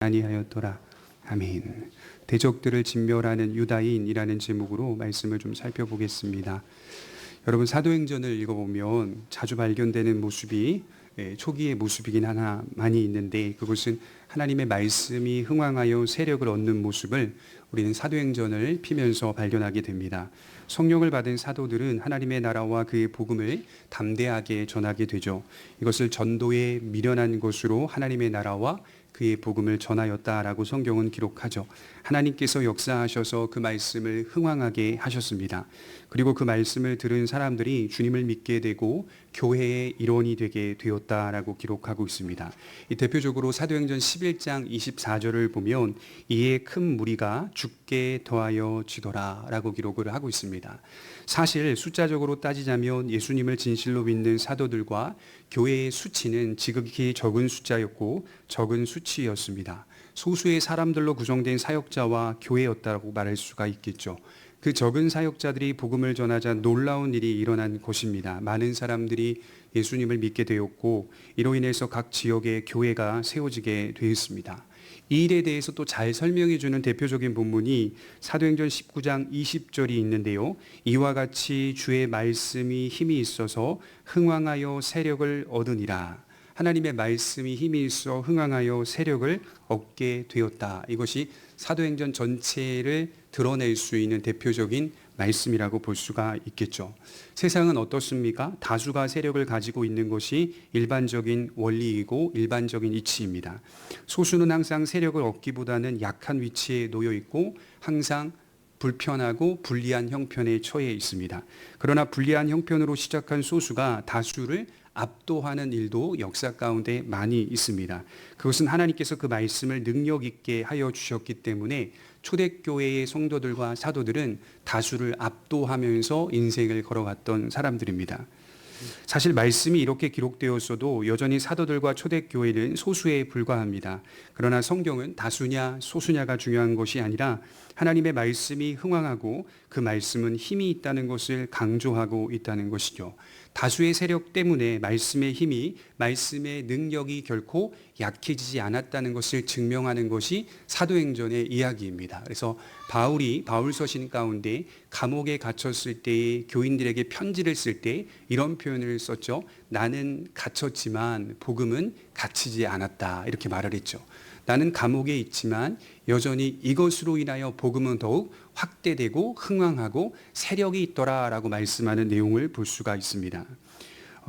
아니하였더라. 아멘. 대적들을 진멸하는 유다인이라는 제목으로 말씀을 좀 살펴보겠습니다. 여러분, 사도행전을 읽어보면 자주 발견되는 모습이 초기의 모습이긴 하나 많이 있는데, 그것은 하나님의 말씀이 흥왕하여 세력을 얻는 모습을 우리는 사도행전을 피면서 발견하게 됩니다. 성령을 받은 사도들은 하나님의 나라와 그의 복음을 담대하게 전하게 되죠. 이것을 전도에 미련한 것으로 하나님의 나라와 그의 복음을 전하였다라고 성경은 기록하죠. 하나님께서 역사하셔서 그 말씀을 흥왕하게 하셨습니다. 그리고 그 말씀을 들은 사람들이 주님을 믿게 되고 교회의 일원이 되게 되었다라고 기록하고 있습니다. 이 대표적으로 사도행전 11장 24절을 보면 이에 큰 무리가 죽게 더하여 지더라라고 기록을 하고 있습니다. 사실 숫자적으로 따지자면 예수님을 진실로 믿는 사도들과 교회의 수치는 지극히 적은 숫자였고 적은 수치였습니다. 소수의 사람들로 구성된 사역자와 교회였다고 말할 수가 있겠죠. 그 적은 사역자들이 복음을 전하자 놀라운 일이 일어난 것입니다. 많은 사람들이 예수님을 믿게 되었고 이로 인해서 각 지역에 교회가 세워지게 되었습니다. 이 일에 대해서 또 잘 설명해 주는 대표적인 본문이 사도행전 19장 20절이 있는데요. 이와 같이 주의 말씀이 힘이 있어서 흥왕하여 세력을 얻으니라. 하나님의 말씀이 힘이 있어 흥왕하여 세력을 얻게 되었다. 이것이 사도행전 전체를 드러낼 수 있는 대표적인 말씀이라고 볼 수가 있겠죠. 세상은 어떻습니까? 다수가 세력을 가지고 있는 것이 일반적인 원리이고 일반적인 이치입니다. 소수는 항상 세력을 얻기보다는 약한 위치에 놓여 있고 항상 불편하고 불리한 형편에 처해 있습니다. 그러나 불리한 형편으로 시작한 소수가 다수를 압도하는 일도 역사 가운데 많이 있습니다. 그것은 하나님께서 그 말씀을 능력 있게 하여 주셨기 때문에 초대교회의 성도들과 사도들은 다수를 압도하면서 인생을 걸어갔던 사람들입니다. 사실 말씀이 이렇게 기록되었어도 여전히 사도들과 초대교회는 소수에 불과합니다. 그러나 성경은 다수냐 소수냐가 중요한 것이 아니라 하나님의 말씀이 흥왕하고 그 말씀은 힘이 있다는 것을 강조하고 있다는 것이죠. 다수의 세력 때문에 말씀의 힘이, 말씀의 능력이 결코 약해지지 않았다는 것을 증명하는 것이 사도행전의 이야기입니다. 그래서 바울이 바울서신 가운데 감옥에 갇혔을 때에 교인들에게 편지를 쓸 때 이런 표현을 썼죠. 나는 갇혔지만 복음은 갇히지 않았다. 이렇게 말을 했죠. 나는 감옥에 있지만 여전히 이것으로 인하여 복음은 더욱 확대되고 흥왕하고 세력이 있더라라고 말씀하는 내용을 볼 수가 있습니다.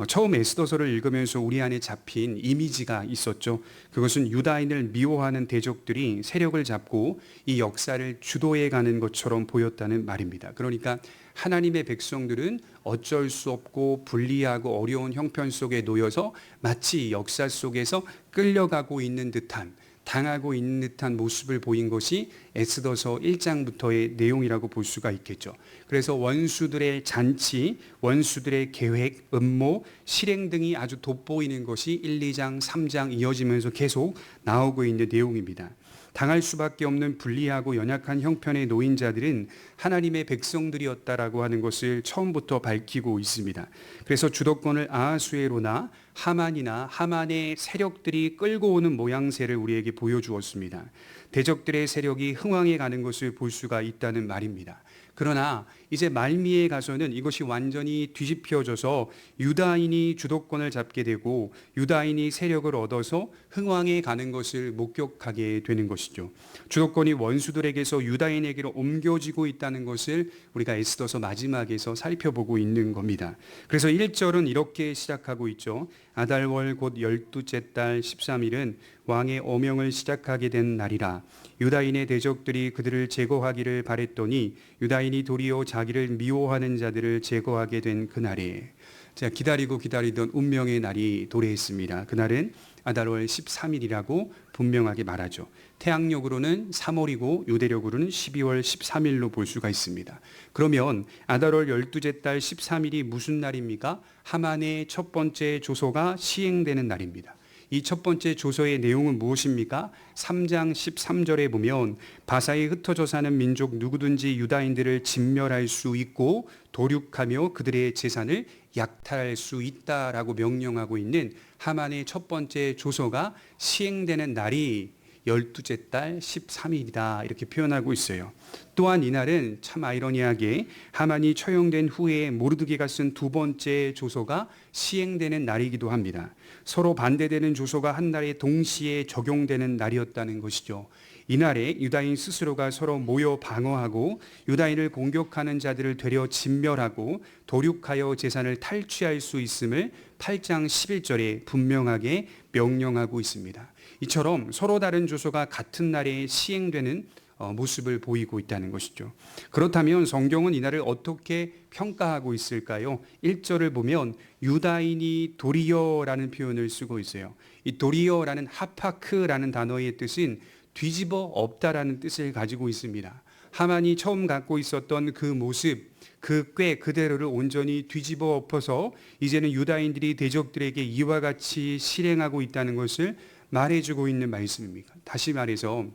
처음 에스더서를 읽으면서 우리 안에 잡힌 이미지가 있었죠. 그것은 유다인을 미워하는 대적들이 세력을 잡고 이 역사를 주도해 가는 것처럼 보였다는 말입니다. 그러니까 하나님의 백성들은 어쩔 수 없고 불리하고 어려운 형편 속에 놓여서 마치 역사 속에서 끌려가고 있는 듯한, 당하고 있는 듯한 모습을 보인 것이 에스더서 1장부터의 내용이라고 볼 수가 있겠죠. 그래서 원수들의 잔치, 원수들의 계획, 음모, 실행 등이 아주 돋보이는 것이 1, 2장, 3장 이어지면서 계속 나오고 있는 내용입니다. 당할 수밖에 없는 불리하고 연약한 형편의 놓인 자들은 하나님의 백성들이었다라고 하는 것을 처음부터 밝히고 있습니다. 그래서 주도권을 아하수에로나 하만이나 하만의 세력들이 끌고 오는 모양새를 우리에게 보여주었습니다. 대적들의 세력이 흥왕해 가는 것을 볼 수가 있다는 말입니다. 그러나 이제 말미에 가서는 이것이 완전히 뒤집혀져서 유다인이 주도권을 잡게 되고 유다인이 세력을 얻어서 흥왕해 가는 것을 목격하게 되는 것이죠. 주도권이 원수들에게서 유다인에게로 옮겨지고 있다는 것을 우리가 에스더서 마지막에서 살펴보고 있는 겁니다. 그래서 1절은 이렇게 시작하고 있죠. 아달월 곧 12째 달 13일은 왕의 어명을 시작하게 된 날이라. 유다인의 대적들이 그들을 제거하기를 바랬더니 유다인이 도리어 자기를 미워하는 자들을 제거하게 된 그날에, 제가 기다리던 운명의 날이 도래했습니다. 그날은 아달월 13일이라고 분명하게 말하죠. 태양력으로는 3월이고 유대력으로는 12월 13일로 볼 수가 있습니다. 그러면 아달월 12째 달 13일이 무슨 날입니까? 하만의 첫 번째 조서가 시행되는 날입니다. 이 첫 번째 조서의 내용은 무엇입니까? 3장 13절에 보면 바사에 흩어져 사는 민족 누구든지 유다인들을 진멸할 수 있고 도륙하며 그들의 재산을 약탈할 수 있다라고 명령하고 있는 하만의 첫 번째 조서가 시행되는 날이 12째 달 13일이다 이렇게 표현하고 있어요. 또한 이날은 참 아이러니하게 하만이 처형된 후에 모르드게가 쓴 두 번째 조서가 시행되는 날이기도 합니다. 서로 반대되는 조서가 한 날에 동시에 적용되는 날이었다는 것이죠. 이날에 유다인 스스로가 서로 모여 방어하고 유다인을 공격하는 자들을 되려 진멸하고 도륙하여 재산을 탈취할 수 있음을 8장 11절에 분명하게 명령하고 있습니다. 이처럼 서로 다른 조서가 같은 날에 시행되는 모습을 보이고 있다는 것이죠. 그렇다면 성경은 이날을 어떻게 평가하고 있을까요? 1절을 보면 유다인이 도리어라는 표현을 쓰고 있어요. 이 도리어라는 하파크라는 단어의 뜻은 뒤집어 엎다라는 뜻을 가지고 있습니다. 하만이 처음 갖고 있었던 그 모습, 그 꾀 그대로를 온전히 뒤집어 엎어서 이제는 유다인들이 대적들에게 이와 같이 실행하고 있다는 것을 말해주고 있는 말씀입니다. 다시 말해서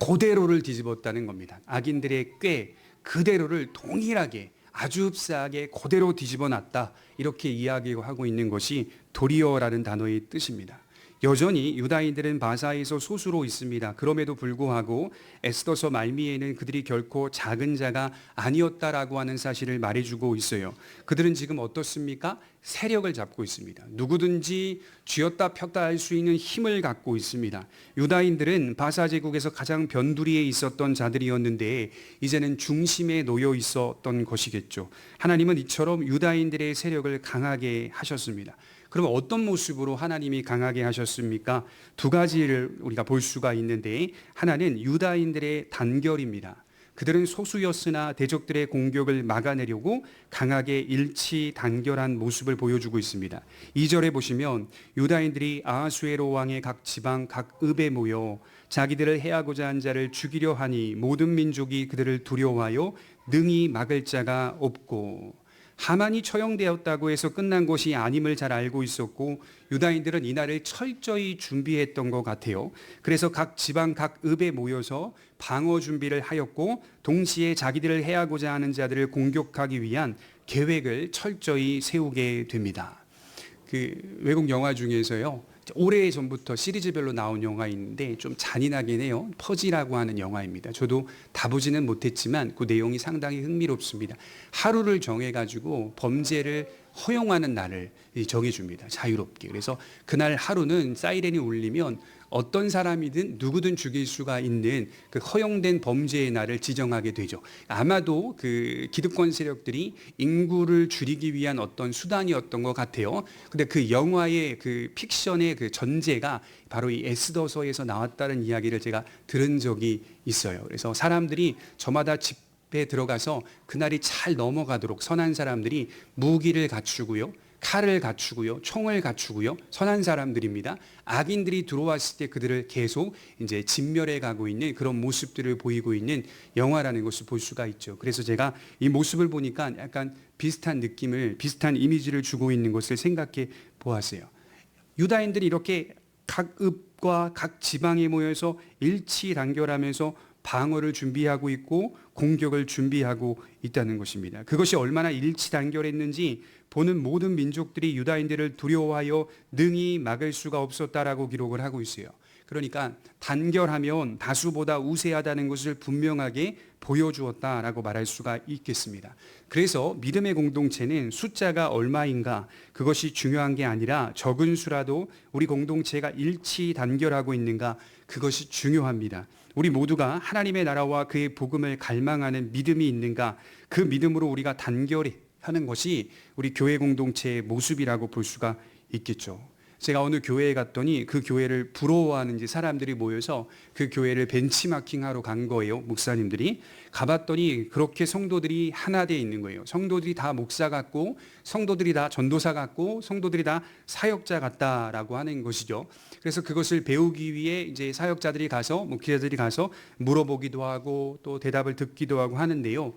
그대로를 뒤집었다는 겁니다. 악인들의 꾀 그대로를 동일하게 아주 흡사하게 그대로 뒤집어 놨다 이렇게 이야기하고 있는 것이 도리어라는 단어의 뜻입니다. 여전히 유다인들은 바사에서 소수로 있습니다. 그럼에도 불구하고 에스더서 말미에는 그들이 결코 작은 자가 아니었다라고 하는 사실을 말해주고 있어요. 그들은 지금 어떻습니까? 세력을 잡고 있습니다. 누구든지 쥐었다 폈다 할 수 있는 힘을 갖고 있습니다. 유다인들은 바사 제국에서 가장 변두리에 있었던 자들이었는데 이제는 중심에 놓여 있었던 것이겠죠. 하나님은 이처럼 유다인들의 세력을 강하게 하셨습니다. 그럼 어떤 모습으로 하나님이 강하게 하셨습니까? 두 가지를 우리가 볼 수가 있는데 하나는 유다인들의 단결입니다. 그들은 소수였으나 대적들의 공격을 막아내려고 강하게 일치 단결한 모습을 보여주고 있습니다. 2절에 보시면 유다인들이 아하수에로 왕의 각 지방 각 읍에 모여 자기들을 해하고자 한 자를 죽이려 하니 모든 민족이 그들을 두려워하여 능히 막을 자가 없고 하만이 처형되었다고 해서 끝난 것이 아님을 잘 알고 있었고 유다인들은 이날을 철저히 준비했던 것 같아요. 그래서 각 지방 각 읍에 모여서 방어 준비를 하였고 동시에 자기들을 해하고자 하는 자들을 공격하기 위한 계획을 철저히 세우게 됩니다. 그 외국 영화 중에서요. 오래 전부터 시리즈별로 나온 영화 있는데 좀 잔인하긴 해요. 퍼지라고 하는 영화입니다. 저도 다 보지는 못했지만 그 내용이 상당히 흥미롭습니다. 하루를 정해가지고 범죄를 허용하는 날을 정해줍니다. 자유롭게. 그래서 그날 하루는 사이렌이 울리면 어떤 사람이든 누구든 죽일 수가 있는 그 허용된 범죄의 날을 지정하게 되죠. 아마도 그 기득권 세력들이 인구를 줄이기 위한 어떤 수단이었던 것 같아요. 근데 그 영화의 그 픽션의 그 전제가 바로 이 에스더서에서 나왔다는 이야기를 제가 들은 적이 있어요. 그래서 사람들이 저마다 집에 들어가서 그날이 잘 넘어가도록 선한 사람들이 무기를 갖추고요. 칼을 갖추고요, 총을 갖추고요, 선한 사람들입니다. 악인들이 들어왔을 때 그들을 계속 이제 진멸해 가고 있는 그런 모습들을 보이고 있는 영화라는 것을 볼 수가 있죠. 그래서 제가 이 모습을 보니까 약간 비슷한 느낌을, 비슷한 이미지를 주고 있는 것을 생각해 보았어요. 유다인들이 이렇게 각 읍과 각 지방에 모여서 일치 단결하면서 방어를 준비하고 있고 공격을 준비하고 있다는 것입니다. 그것이 얼마나 일치 단결했는지 보는 모든 민족들이 유다인들을 두려워하여 능히 막을 수가 없었다라고 기록을 하고 있어요. 그러니까 단결하면 다수보다 우세하다는 것을 분명하게 보여주었다라고 말할 수가 있겠습니다. 그래서 믿음의 공동체는 숫자가 얼마인가 그것이 중요한 게 아니라 적은 수라도 우리 공동체가 일치 단결하고 있는가 그것이 중요합니다. 우리 모두가 하나님의 나라와 그의 복음을 갈망하는 믿음이 있는가 그 믿음으로 우리가 단결하는 것이 우리 교회 공동체의 모습이라고 볼 수가 있겠죠. 제가 어느 교회에 갔더니 그 교회를 부러워하는 사람들이 모여서 그 교회를 벤치마킹하러 간 거예요. 목사님들이. 가봤더니 그렇게 성도들이 하나 되어 있는 거예요. 성도들이 다 목사 같고 성도들이 다 전도사 같고 성도들이 다 사역자 같다라고 하는 것이죠. 그래서 그것을 배우기 위해 이제 사역자들이 가서 목회자들이 가서 물어보기도 하고 또 대답을 듣기도 하고 하는데요.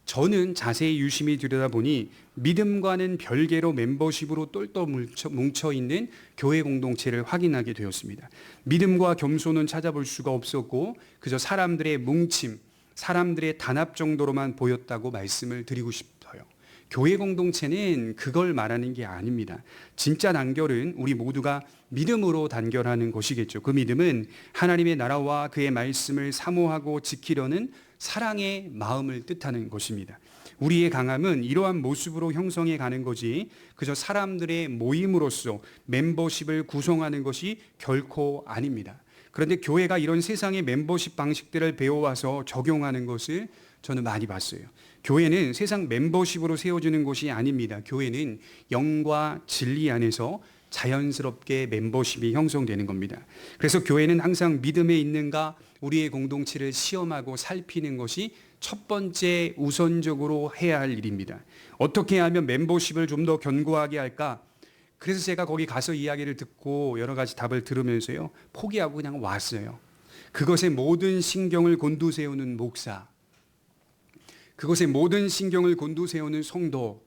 저는 자세히 유심히 들여다보니 믿음과는 별개로 멤버십으로 똘똘 뭉쳐있는 교회 공동체를 확인하게 되었습니다. 믿음과 겸손은 찾아볼 수가 없었고 그저 사람들의 뭉침, 사람들의 단합 정도로만 보였다고 말씀을 드리고 싶어요. 교회 공동체는 그걸 말하는 게 아닙니다. 진짜 단결은 우리 모두가 믿음으로 단결하는 것이겠죠. 그 믿음은 하나님의 나라와 그의 말씀을 사모하고 지키려는 사랑의 마음을 뜻하는 것입니다. 우리의 강함은 이러한 모습으로 형성해 가는 거지 그저 사람들의 모임으로서 멤버십을 구성하는 것이 결코 아닙니다. 그런데 교회가 이런 세상의 멤버십 방식들을 배워와서 적용하는 것을 저는 많이 봤어요. 교회는 세상 멤버십으로 세워지는 것이 아닙니다. 교회는 영과 진리 안에서 자연스럽게 멤버십이 형성되는 겁니다. 그래서 교회는 항상 믿음에 있는가 우리의 공동체를 시험하고 살피는 것이 첫 번째 우선적으로 해야 할 일입니다. 어떻게 하면 멤버십을 좀 더 견고하게 할까? 그래서 제가 거기 가서 이야기를 듣고 여러 가지 답을 들으면서요, 포기하고 그냥 왔어요. 그것에 모든 신경을 곤두세우는 목사, 그것에 모든 신경을 곤두세우는 성도,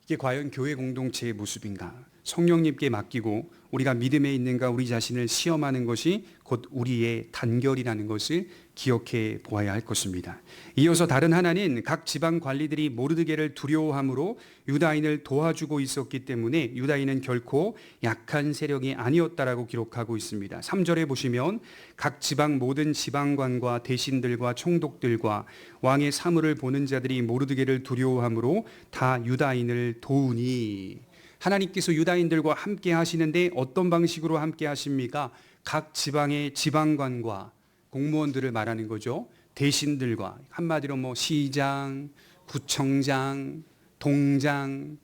이게 과연 교회 공동체의 모습인가? 성령님께 맡기고 우리가 믿음에 있는가 우리 자신을 시험하는 것이 곧 우리의 단결이라는 것을 기억해 보아야 할 것입니다. 이어서 다른 하나는 각 지방 관리들이 모르드게를 두려워함으로 유다인을 도와주고 있었기 때문에 유다인은 결코 약한 세력이 아니었다라고 기록하고 있습니다. 3절에 보시면 각 지방 모든 지방관과 대신들과 총독들과 왕의 사물을 보는 자들이 모르드게를 두려워함으로 다 유다인을 도우니, 하나님께서 유다인들과 함께 하시는데 어떤 방식으로 함께 하십니까? 각 지방의 지방관과 공무원들을 말하는 거죠. 대신들과, 한마디로 시장, 구청장, 동장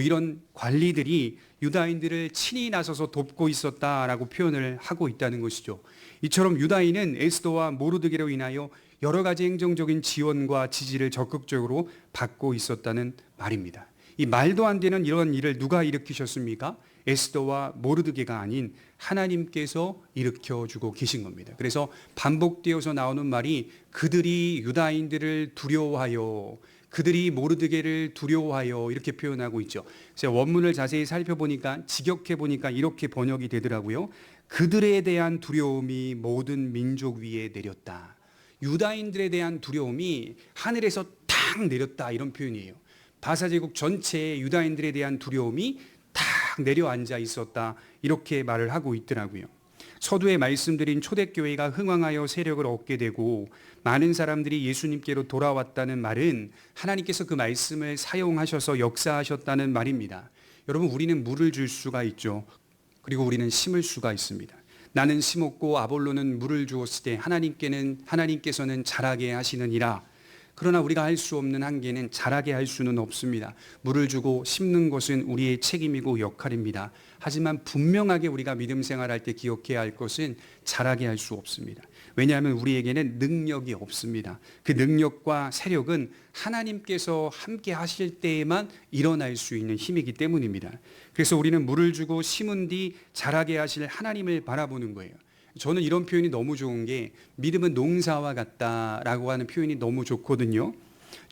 이런 관리들이 유다인들을 친히 나서서 돕고 있었다라고 표현을 하고 있다는 것이죠. 이처럼 유다인은 에스더와 모르드게로 인하여 여러 가지 행정적인 지원과 지지를 적극적으로 받고 있었다는 말입니다. 이 말도 안 되는 이런 일을 누가 일으키셨습니까? 에스더와 모르드게가 아닌 하나님께서 일으켜주고 계신 겁니다. 그래서 반복되어서 나오는 말이 그들이 유다인들을 두려워하여, 그들이 모르드게를 두려워하여 이렇게 표현하고 있죠. 제가 원문을 자세히 살펴보니까, 직역해 보니까 이렇게 번역이 되더라고요. 그들에 대한 두려움이 모든 민족 위에 내렸다. 유다인들에 대한 두려움이 하늘에서 탁 내렸다, 이런 표현이에요. 바사제국 전체의 유다인들에 대한 두려움이 탁 내려앉아 있었다, 이렇게 말을 하고 있더라고요. 서두에 말씀드린 초대교회가 흥왕하여 세력을 얻게 되고 많은 사람들이 예수님께로 돌아왔다는 말은 하나님께서 그 말씀을 사용하셔서 역사하셨다는 말입니다. 여러분, 우리는 물을 줄 수가 있죠. 그리고 우리는 심을 수가 있습니다. 나는 심었고 아볼로는 물을 주었을 때 하나님께서는 자라게 하시느니라. 그러나 우리가 할 수 없는 한계는 자라게 할 수는 없습니다. 물을 주고 심는 것은 우리의 책임이고 역할입니다. 하지만 분명하게 우리가 믿음 생활할 때 기억해야 할 것은 자라게 할 수 없습니다. 왜냐하면 우리에게는 능력이 없습니다. 그 능력과 세력은 하나님께서 함께 하실 때에만 일어날 수 있는 힘이기 때문입니다. 그래서 우리는 물을 주고 심은 뒤 자라게 하실 하나님을 바라보는 거예요. 저는 이런 표현이 너무 좋은 게, 믿음은 농사와 같다라고 하는 표현이 너무 좋거든요.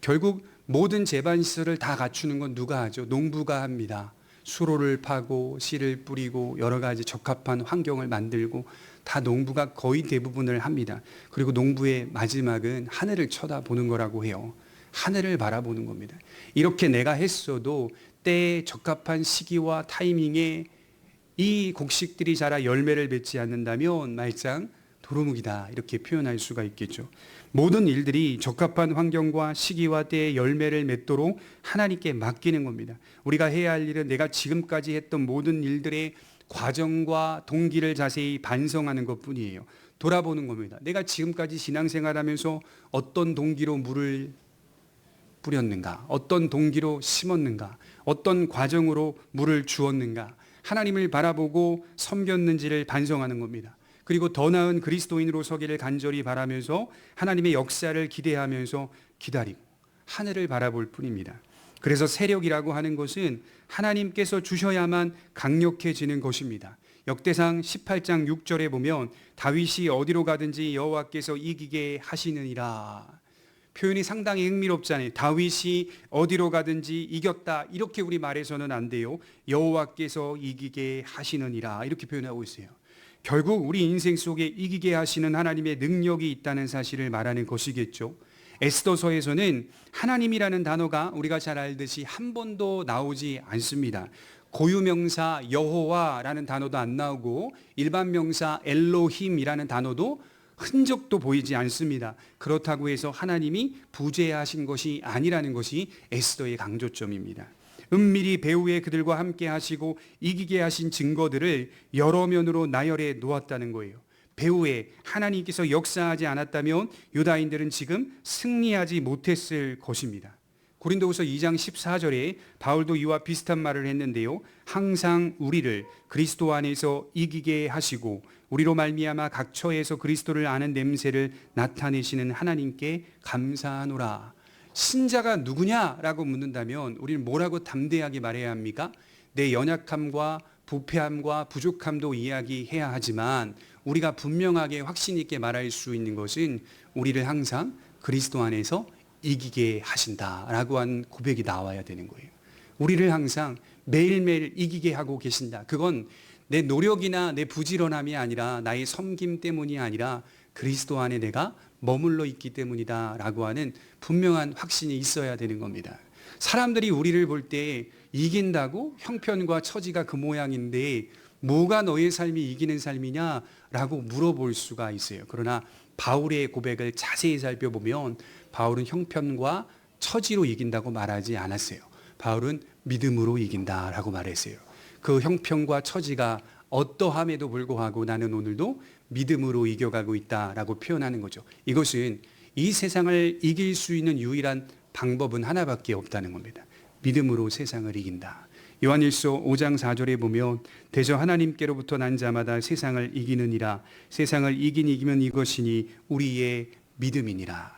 결국 모든 제반시설을 다 갖추는 건 누가 하죠? 농부가 합니다. 수로를 파고 씨를 뿌리고 여러 가지 적합한 환경을 만들고 다 농부가 거의 대부분을 합니다. 그리고 농부의 마지막은 하늘을 쳐다보는 거라고 해요. 하늘을 바라보는 겁니다. 이렇게 내가 했어도 때에 적합한 시기와 타이밍에 이 곡식들이 자라 열매를 맺지 않는다면 말짱 도루묵이다, 이렇게 표현할 수가 있겠죠. 모든 일들이 적합한 환경과 시기와 때에 열매를 맺도록 하나님께 맡기는 겁니다. 우리가 해야 할 일은 내가 지금까지 했던 모든 일들의 과정과 동기를 자세히 반성하는 것뿐이에요. 돌아보는 겁니다. 내가 지금까지 신앙생활하면서 어떤 동기로 물을 뿌렸는가, 어떤 동기로 심었는가, 어떤 과정으로 물을 주었는가, 하나님을 바라보고 섬겼는지를 반성하는 겁니다. 그리고 더 나은 그리스도인으로 서기를 간절히 바라면서 하나님의 역사를 기대하면서 기다리고 하늘을 바라볼 뿐입니다. 그래서 세력이라고 하는 것은 하나님께서 주셔야만 강력해지는 것입니다. 역대상 18장 6절에 보면 다윗이 어디로 가든지 여호와께서 이기게 하시느니라. 표현이 상당히 흥미롭잖아요. 다윗이 어디로 가든지 이겼다, 이렇게 우리 말해서는 안 돼요. 여호와께서 이기게 하시느니라, 이렇게 표현하고 있어요. 결국 우리 인생 속에 이기게 하시는 하나님의 능력이 있다는 사실을 말하는 것이겠죠. 에스더서에서는 하나님이라는 단어가 우리가 잘 알듯이 한 번도 나오지 않습니다. 고유명사 여호와라는 단어도 안 나오고 일반 명사 엘로힘이라는 단어도 흔적도 보이지 않습니다. 그렇다고 해서 하나님이 부재하신 것이 아니라는 것이 에스더의 강조점입니다. 은밀히 배후에 그들과 함께 하시고 이기게 하신 증거들을 여러 면으로 나열해 놓았다는 거예요. 배후에 하나님께서 역사하지 않았다면 유다인들은 지금 승리하지 못했을 것입니다. 고린도후서 2장 14절에 바울도 이와 비슷한 말을 했는데요. 항상 우리를 그리스도 안에서 이기게 하시고 우리로 말미암아 각 처에서 그리스도를 아는 냄새를 나타내시는 하나님께 감사하노라. 신자가 누구냐라고 묻는다면 우리는 뭐라고 담대하게 말해야 합니까? 내 연약함과 부패함과 부족함도 이야기해야 하지만 우리가 분명하게 확신 있게 말할 수 있는 것은 우리를 항상 그리스도 안에서 이기게 하신다라고 한 고백이 나와야 되는 거예요. 우리를 항상 매일매일 이기게 하고 계신다. 그건 내 노력이나 내 부지런함이 아니라 나의 섬김 때문이 아니라 그리스도 안에 내가 머물러 있기 때문이다라고 하는 분명한 확신이 있어야 되는 겁니다. 사람들이 우리를 볼 때 이긴다고 형편과 처지가 그 모양인데 뭐가 너의 삶이 이기는 삶이냐라고 물어볼 수가 있어요. 그러나 바울의 고백을 자세히 살펴보면 바울은 형편과 처지로 이긴다고 말하지 않았어요. 바울은 믿음으로 이긴다라고 말했어요. 그 형편과 처지가 어떠함에도 불구하고 나는 오늘도 믿음으로 이겨가고 있다라고 표현하는 거죠. 이것은 이 세상을 이길 수 있는 유일한 방법은 하나밖에 없다는 겁니다. 믿음으로 세상을 이긴다. 요한일서 5장 4절에 보면 대저 하나님께로부터 난 자마다 세상을 이기느니라. 세상을 이기면 이것이니 우리의 믿음이니라.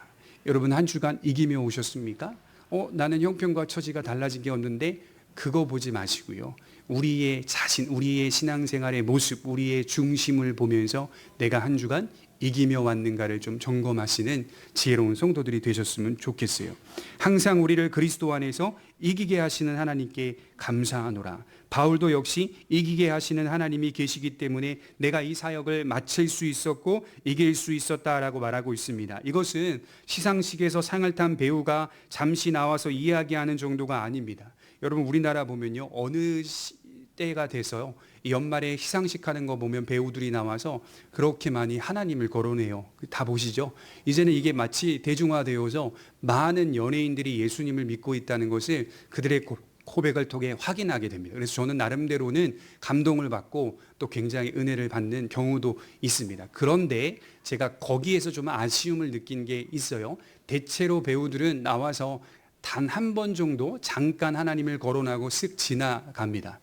여러분 한 주간 이기며 오셨습니까? 나는 형편과 처지가 달라진 게 없는데 그거 보지 마시고요. 우리의 자신, 우리의 신앙생활의 모습, 우리의 중심을 보면서 내가 한 주간 이기며 왔는가를 좀 점검하시는 지혜로운 성도들이 되셨으면 좋겠어요. 항상 우리를 그리스도 안에서 이기게 하시는 하나님께 감사하노라. 바울도 역시 이기게 하시는 하나님이 계시기 때문에 내가 이 사역을 마칠 수 있었고 이길 수 있었다라고 말하고 있습니다. 이것은 시상식에서 상을 탄 배우가 잠시 나와서 이야기하는 정도가 아닙니다. 여러분 우리나라 보면요, 어느 때가 돼서요, 이 연말에 시상식 하는 거 보면 배우들이 나와서 그렇게 많이 하나님을 거론해요. 다 보시죠. 이제는 이게 마치 대중화되어서 많은 연예인들이 예수님을 믿고 있다는 것을 그들의 고백을 통해 확인하게 됩니다. 그래서 저는 나름대로는 감동을 받고 또 굉장히 은혜를 받는 경우도 있습니다. 그런데 제가 거기에서 좀 아쉬움을 느낀 게 있어요. 대체로 배우들은 나와서 단 한 번 정도 잠깐 하나님을 거론하고 쓱 지나갑니다.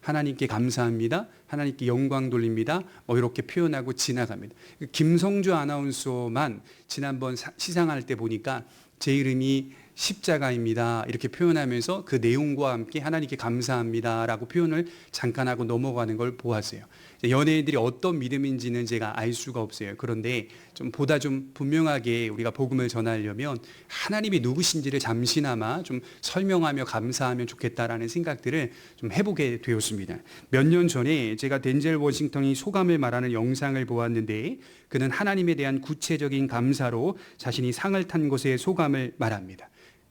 하나님께 감사합니다. 하나님께 영광 돌립니다. 이렇게 표현하고 지나갑니다. 김성주 아나운서만 지난번 시상할 때 보니까 제 이름이 십자가입니다. 이렇게 표현하면서 그 내용과 함께 하나님께 감사합니다라고 표현을 잠깐 하고 넘어가는 걸 보았어요. 연예인들이 어떤 믿음인지는 제가 알 수가 없어요. 그런데 보다 분명하게 우리가 복음을 전하려면 하나님이 누구신지를 잠시나마 좀 설명하며 감사하면 좋겠다라는 생각들을 좀 해보게 되었습니다. 몇 년 전에 제가 덴젤 워싱턴이 소감을 말하는 영상을 보았는데 그는 하나님에 대한 구체적인 감사로 자신이 상을 탄 것의 소감을 말합니다.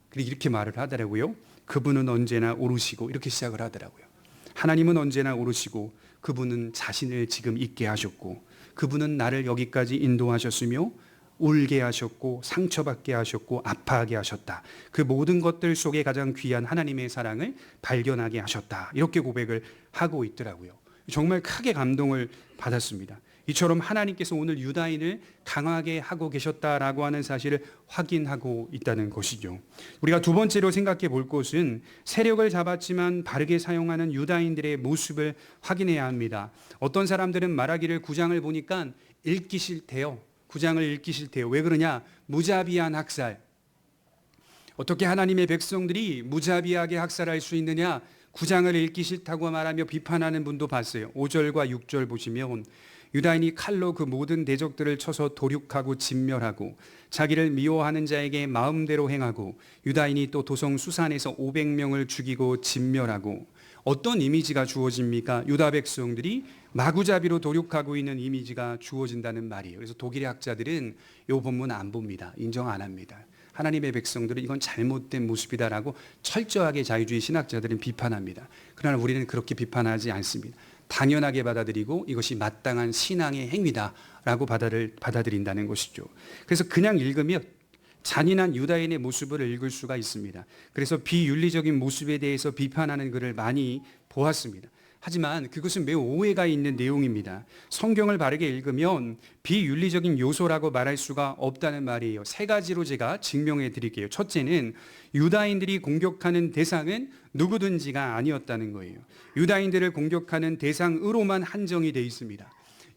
그리고 이렇게 말을 하더라고요. 그분은 언제나 오르시고, 이렇게 시작을 하더라고요. 하나님은 언제나 오르시고 그분은 자신을 지금 있게 하셨고 그분은 나를 여기까지 인도하셨으며 울게 하셨고 상처받게 하셨고 아파하게 하셨다. 그 모든 것들 속에 가장 귀한 하나님의 사랑을 발견하게 하셨다. 이렇게 고백을 하고 있더라고요. 정말 크게 감동을 받았습니다. 이처럼 하나님께서 오늘 유다인을 강하게 하고 계셨다라고 하는 사실을 확인하고 있다는 것이죠. 우리가 두 번째로 생각해 볼 것은 세력을 잡았지만 바르게 사용하는 유다인들의 모습을 확인해야 합니다. 어떤 사람들은 말하기를 9장을 보니까 읽기 싫대요. 9장을 읽기 싫대요. 왜 그러냐? 무자비한 학살. 어떻게 하나님의 백성들이 무자비하게 학살할 수 있느냐? 9장을 읽기 싫다고 말하며 비판하는 분도 봤어요. 5절과 6절 보시면 유다인이 칼로 그 모든 대적들을 쳐서 도륙하고 진멸하고 자기를 미워하는 자에게 마음대로 행하고 유다인이 또 도성 수산에서 500명을 죽이고 진멸하고. 어떤 이미지가 주어집니까? 유다 백성들이 마구잡이로 도륙하고 있는 이미지가 주어진다는 말이에요. 그래서 독일의 학자들은 이 본문 안 봅니다. 인정 안 합니다. 하나님의 백성들은 이건 잘못된 모습이다라고 철저하게 자유주의 신학자들은 비판합니다. 그러나 우리는 그렇게 비판하지 않습니다. 당연하게 받아들이고 이것이 마땅한 신앙의 행위다라고 받아들인다는 것이죠. 그래서 그냥 읽으면 잔인한 유다인의 모습을 읽을 수가 있습니다. 그래서 비윤리적인 모습에 대해서 비판하는 글을 많이 보았습니다. 하지만 그것은 매우 오해가 있는 내용입니다. 성경을 바르게 읽으면 비윤리적인 요소라고 말할 수가 없다는 말이에요. 세 가지로 제가 증명해 드릴게요. 첫째는 유다인들이 공격하는 대상은 누구든지가 아니었다는 거예요. 유다인들을 공격하는 대상으로만 한정이 되어 있습니다.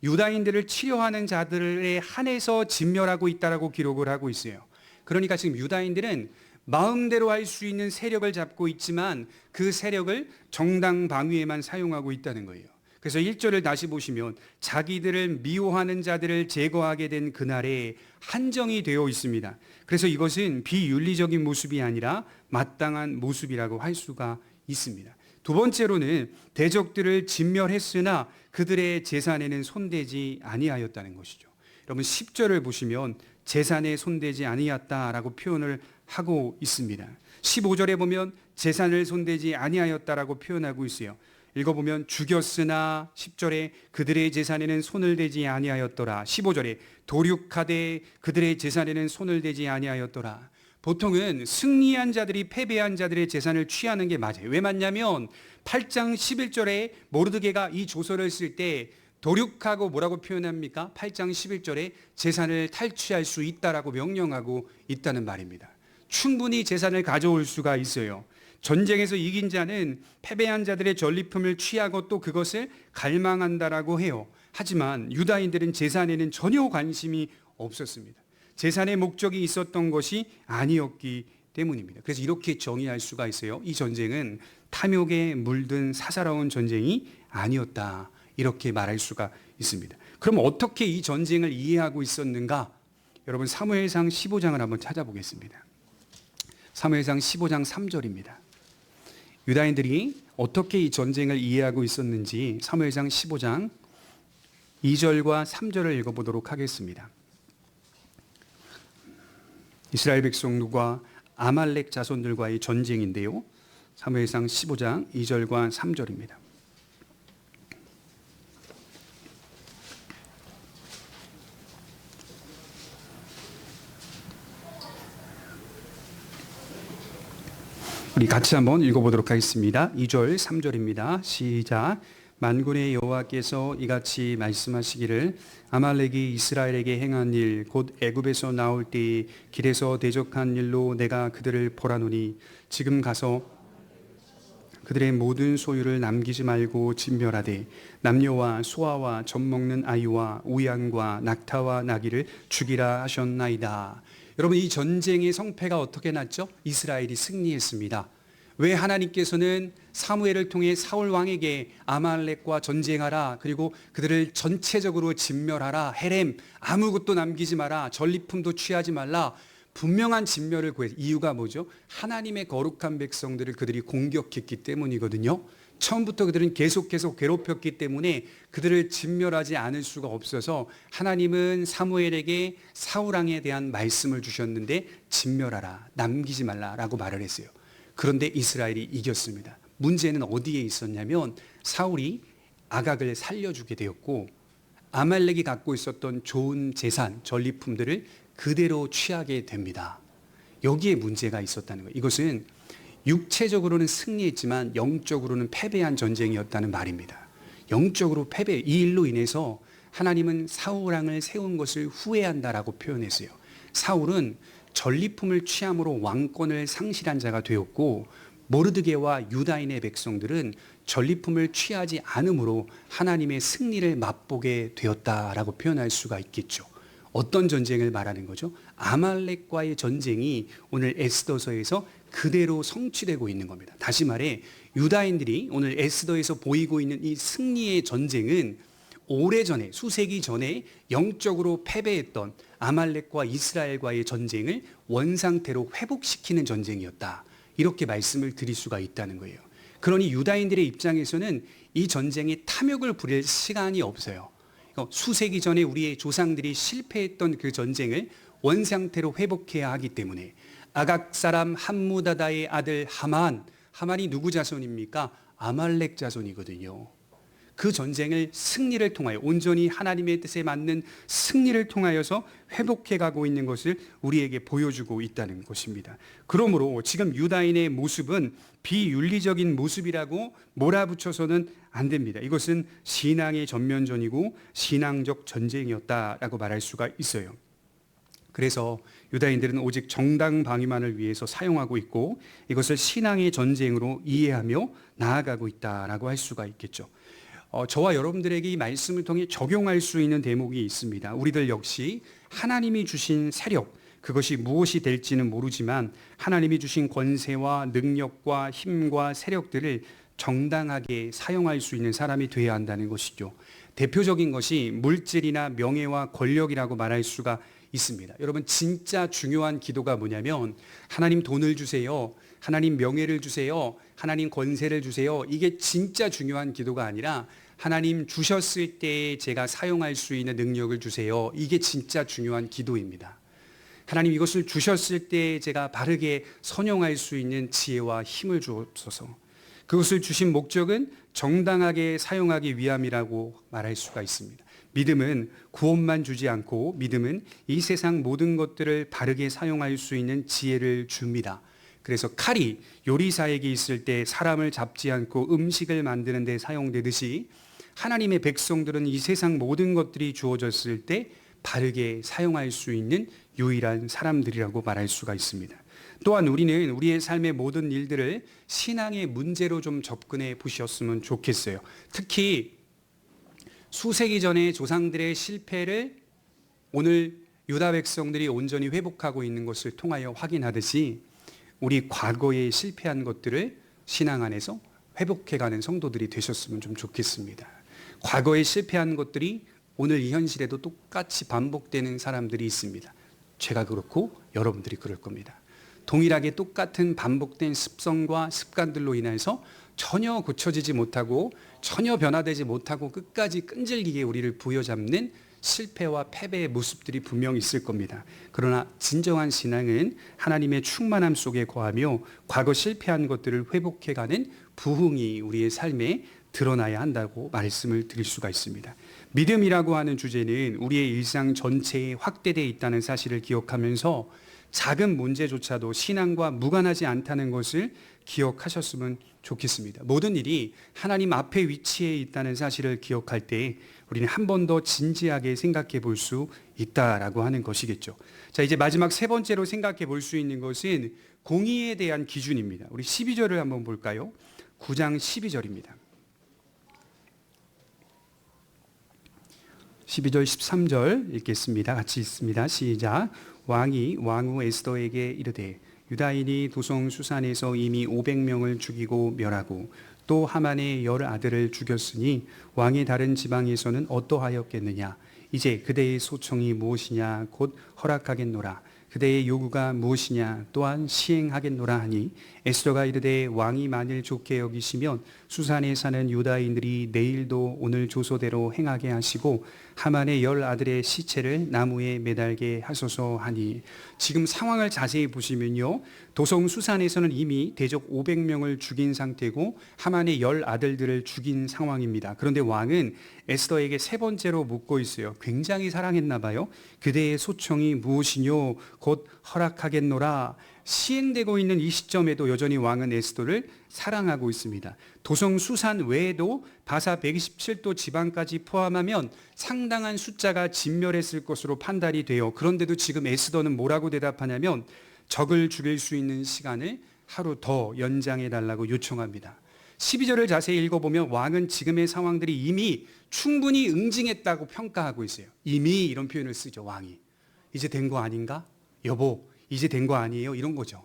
유다인들을 치려하는 자들에 한해서 진멸하고 있다라고 기록을 하고 있어요. 그러니까 지금 유다인들은 마음대로 할 수 있는 세력을 잡고 있지만 그 세력을 정당 방위에만 사용하고 있다는 거예요. 그래서 1절을 다시 보시면 자기들을 미워하는 자들을 제거하게 된 그날에 한정이 되어 있습니다. 그래서 이것은 비윤리적인 모습이 아니라 마땅한 모습이라고 할 수가 있습니다. 두 번째로는 대적들을 진멸했으나 그들의 재산에는 손대지 아니하였다는 것이죠. 여러분 10절을 보시면 재산에 손대지 아니하였다라고 표현을 하고 있습니다. 15절에 보면 재산을 손대지 아니하였다라고 표현하고 있어요. 읽어보면 죽였으나 10절에 그들의 재산에는 손을 대지 아니하였더라. 15절에 도륙하되 그들의 재산에는 손을 대지 아니하였더라. 보통은 승리한 자들이 패배한 자들의 재산을 취하는 게 맞아요. 왜 맞냐면 8장 11절에 모르드게가 이 조서를 쓸 때 도륙하고 뭐라고 표현합니까? 8장 11절에 재산을 탈취할 수 있다라고 명령하고 있다는 말입니다. 충분히 재산을 가져올 수가 있어요. 전쟁에서 이긴 자는 패배한 자들의 전리품을 취하고 또 그것을 갈망한다라고 해요. 하지만 유다인들은 재산에는 전혀 관심이 없었습니다. 재산의 목적이 있었던 것이 아니었기 때문입니다. 그래서 이렇게 정의할 수가 있어요. 이 전쟁은 탐욕에 물든 사사로운 전쟁이 아니었다. 이렇게 말할 수가 있습니다. 그럼 어떻게 이 전쟁을 이해하고 있었는가? 여러분 사무엘상 15장을 한번 찾아보겠습니다. 사무엘상 15장 3절입니다. 유다인들이 어떻게 이 전쟁을 이해하고 있었는지 사무엘상 15장 2절과 3절을 읽어보도록 하겠습니다. 이스라엘 백성들과 아말렉 자손들과의 전쟁인데요. 사무엘상 15장 2절과 3절입니다. 우리 같이 한번 읽어보도록 하겠습니다. 2절 3절입니다. 시작. 만군의 여호와께서 이같이 말씀하시기를 아말렉이 이스라엘에게 행한 일 곧 애굽에서 나올 때에 길에서 대적한 일로 내가 그들을 벌하노니 지금 가서 그들의 모든 소유를 남기지 말고 진멸하되 남녀와 소아와 젖 먹는 아이와 우양과 낙타와 나귀를 죽이라 하셨나이다. 여러분 이 전쟁의 성패가 어떻게 났죠? 이스라엘이 승리했습니다. 왜 하나님께서는 사무엘을 통해 사울 왕에게 아말렉과 전쟁하라, 그리고 그들을 전체적으로 진멸하라, 헤렘 아무것도 남기지 마라, 전리품도 취하지 말라, 분명한 진멸을 구해. 이유가 뭐죠? 하나님의 거룩한 백성들을 그들이 공격했기 때문이거든요. 처음부터 그들은 계속 괴롭혔기 때문에 그들을 진멸하지 않을 수가 없어서 하나님은 사무엘에게 사울왕에 대한 말씀을 주셨는데 진멸하라, 남기지 말라라고 말을 했어요. 그런데 이스라엘이 이겼습니다. 문제는 어디에 있었냐면 사울이 아각을 살려주게 되었고 아말렉이 갖고 있었던 좋은 재산, 전리품들을 그대로 취하게 됩니다. 여기에 문제가 있었다는 거예요. 이것은 육체적으로는 승리했지만 영적으로는 패배한 전쟁이었다는 말입니다. 영적으로 패배, 이 일로 인해서 하나님은 사울왕을 세운 것을 후회한다라고 표현했어요. 사울은 전리품을 취함으로 왕권을 상실한 자가 되었고 모르드게와 유다인의 백성들은 전리품을 취하지 않음으로 하나님의 승리를 맛보게 되었다라고 표현할 수가 있겠죠. 어떤 전쟁을 말하는 거죠? 아말렉과의 전쟁이 오늘 에스더서에서 그대로 성취되고 있는 겁니다. 다시 말해 유다인들이 오늘 에스더에서 보이고 있는 이 승리의 전쟁은 오래전에 수세기 전에 영적으로 패배했던 아말렉과 이스라엘과의 전쟁을 원상태로 회복시키는 전쟁이었다. 이렇게 말씀을 드릴 수가 있다는 거예요. 그러니 유다인들의 입장에서는 이 전쟁에 탐욕을 부릴 시간이 없어요. 수세기 전에 우리의 조상들이 실패했던 그 전쟁을 원상태로 회복해야 하기 때문에 아각 사람 함무다다의 아들 하만이 누구 자손입니까? 아말렉 자손이거든요. 그 전쟁을 승리를 통하여 온전히 하나님의 뜻에 맞는 승리를 통하여서 회복해 가고 있는 것을 우리에게 보여주고 있다는 것입니다. 그러므로 지금 유다인의 모습은 비윤리적인 모습이라고 몰아붙여서는 안 됩니다. 이것은 신앙의 전면전이고 신앙적 전쟁이었다라고 말할 수가 있어요. 그래서 유다인들은 오직 정당 방위만을 위해서 사용하고 있고 이것을 신앙의 전쟁으로 이해하며 나아가고 있다라고 할 수가 있겠죠. 저와 여러분들에게 이 말씀을 통해 적용할 수 있는 대목이 있습니다. 우리들 역시 하나님이 주신 세력, 그것이 무엇이 될지는 모르지만 하나님이 주신 권세와 능력과 힘과 세력들을 정당하게 사용할 수 있는 사람이 되어야 한다는 것이죠. 대표적인 것이 물질이나 명예와 권력이라고 말할 수가 있습니다. 여러분, 진짜 중요한 기도가 뭐냐면 하나님 돈을 주세요, 하나님 명예를 주세요, 하나님 권세를 주세요. 이게 진짜 중요한 기도가 아니라 하나님 주셨을 때 제가 사용할 수 있는 능력을 주세요. 이게 진짜 중요한 기도입니다. 하나님 이것을 주셨을 때 제가 바르게 선용할 수 있는 지혜와 힘을 주옵소서. 그것을 주신 목적은 정당하게 사용하기 위함이라고 말할 수가 있습니다. 믿음은 구원만 주지 않고 믿음은 이 세상 모든 것들을 바르게 사용할 수 있는 지혜를 줍니다. 그래서 칼이 요리사에게 있을 때 사람을 잡지 않고 음식을 만드는 데 사용되듯이 하나님의 백성들은 이 세상 모든 것들이 주어졌을 때 바르게 사용할 수 있는 유일한 사람들이라고 말할 수가 있습니다. 또한 우리는 우리의 삶의 모든 일들을 신앙의 문제로 좀 접근해 보셨으면 좋겠어요. 특히 수세기 전에 조상들의 실패를 오늘 유다 백성들이 온전히 회복하고 있는 것을 통하여 확인하듯이 우리 과거에 실패한 것들을 신앙 안에서 회복해가는 성도들이 되셨으면 좀 좋겠습니다. 과거에 실패한 것들이 오늘 이 현실에도 똑같이 반복되는 사람들이 있습니다. 제가 그렇고 여러분들이 그럴 겁니다. 동일하게 똑같은 반복된 습성과 습관들로 인해서 전혀 고쳐지지 못하고 전혀 변화되지 못하고 끝까지 끈질기게 우리를 부여잡는 실패와 패배의 모습들이 분명히 있을 겁니다. 그러나 진정한 신앙은 하나님의 충만함 속에 거하며 과거 실패한 것들을 회복해가는 부흥이 우리의 삶에 드러나야 한다고 말씀을 드릴 수가 있습니다. 믿음이라고 하는 주제는 우리의 일상 전체에 확대되어 있다는 사실을 기억하면서 작은 문제조차도 신앙과 무관하지 않다는 것을 기억하셨으면 좋겠습니다. 모든 일이 하나님 앞에 위치해 있다는 사실을 기억할 때 우리는 한 번 더 진지하게 생각해 볼 수 있다라고 하는 것이겠죠. 자, 이제 마지막 세 번째로 생각해 볼 수 있는 것은 공의에 대한 기준입니다. 우리 12절을 한번 볼까요? 9장 12절입니다. 12절 13절 읽겠습니다. 같이 읽습니다. 시작. 왕이 왕후 에스더에게 이르되 유다인이 도성 수산에서 이미 500명을 죽이고 멸하고 또 하만의 10 아들을 죽였으니 왕의 다른 지방에서는 어떠하였겠느냐. 이제 그대의 소청이 무엇이냐 곧 허락하겠노라. 그대의 요구가 무엇이냐 또한 시행하겠노라 하니 에스더가 이르되 왕이 만일 좋게 여기시면 수산에 사는 유다인들이 내일도 오늘 조소대로 행하게 하시고 하만의 10 아들의 시체를 나무에 매달게 하소서 하니. 지금 상황을 자세히 보시면요, 도성 수산에서는 이미 대적 500명을 죽인 상태고 하만의 10 아들들을 죽인 상황입니다. 그런데 왕은 에스더에게 세 번째로 묻고 있어요. 굉장히 사랑했나 봐요. 그대의 소청이 무엇이뇨 곧 허락하겠노라. 시행되고 있는 이 시점에도 여전히 왕은 에스더를 사랑하고 있습니다. 도성 수산 외에도 바사 127도 지방까지 포함하면 상당한 숫자가 진멸했을 것으로 판단이 돼요. 그런데도 지금 에스더는 뭐라고 대답하냐면 적을 죽일 수 있는 시간을 하루 더 연장해 달라고 요청합니다. 12절을 자세히 읽어보면 왕은 지금의 상황들이 이미 충분히 응징했다고 평가하고 있어요. 이미 이런 표현을 쓰죠. 왕이 이제 된 거 아닌가? 여보 이제 된 거 아니에요? 이런 거죠.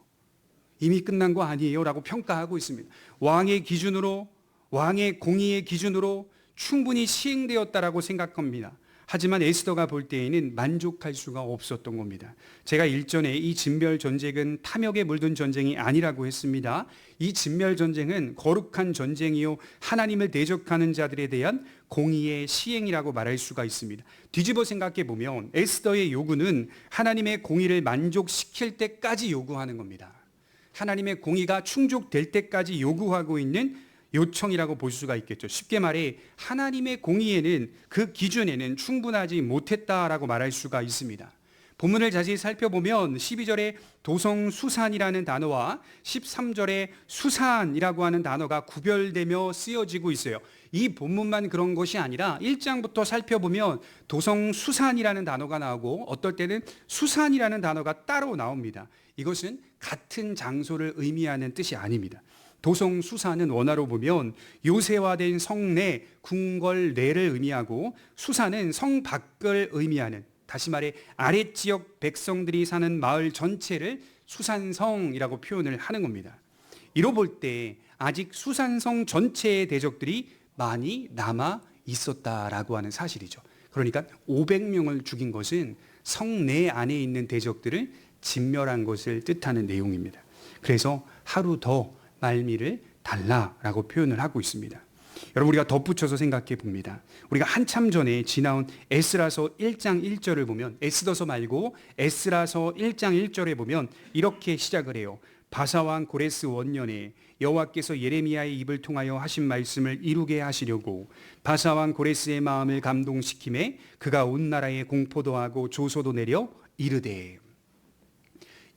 이미 끝난 거 아니에요? 라고 평가하고 있습니다. 왕의 기준으로, 왕의 공의의 기준으로 충분히 시행되었다라고 생각합니다. 하지만 에스더가 볼 때에는 만족할 수가 없었던 겁니다. 제가 일전에 이 진멸 전쟁은 탐욕에 물든 전쟁이 아니라고 했습니다. 이 진멸 전쟁은 거룩한 전쟁이요 하나님을 대적하는 자들에 대한 공의의 시행이라고 말할 수가 있습니다. 뒤집어 생각해 보면 에스더의 요구는 하나님의 공의를 만족시킬 때까지 요구하는 겁니다. 하나님의 공의가 충족될 때까지 요구하고 있는 요청이라고 볼 수가 있겠죠. 쉽게 말해 하나님의 공의에는 그 기준에는 충분하지 못했다라고 말할 수가 있습니다. 본문을 자세히 살펴보면 12절에 도성수산이라는 단어와 13절에 수산이라고 하는 단어가 구별되며 쓰여지고 있어요. 이 본문만 그런 것이 아니라 1장부터 살펴보면 도성수산이라는 단어가 나오고 어떨 때는 수산이라는 단어가 따로 나옵니다. 이것은 같은 장소를 의미하는 뜻이 아닙니다. 도성수산은 원어로 보면 요새화된 성내, 궁궐내를 의미하고 수산은 성 밖을 의미하는, 다시 말해 아랫지역 백성들이 사는 마을 전체를 수산성이라고 표현을 하는 겁니다. 이로 볼 때 아직 수산성 전체의 대적들이 많이 남아 있었다라고 하는 사실이죠. 그러니까 500명을 죽인 것은 성내 안에 있는 대적들을 진멸한 것을 뜻하는 내용입니다. 그래서 하루 더 말미를 달라라고 표현을 하고 있습니다. 여러분, 우리가 덧붙여서 생각해 봅니다. 우리가 한참 전에 지나온 에스라서 1장 1절을 보면, 에스더서 말고 에스라서 1장 1절에 보면 이렇게 시작을 해요. 바사왕 고레스 원년에 여호와께서 예레미야의 입을 통하여 하신 말씀을 이루게 하시려고 바사왕 고레스의 마음을 감동시키매 그가 온 나라에 공포도 하고 조소도 내려 이르되.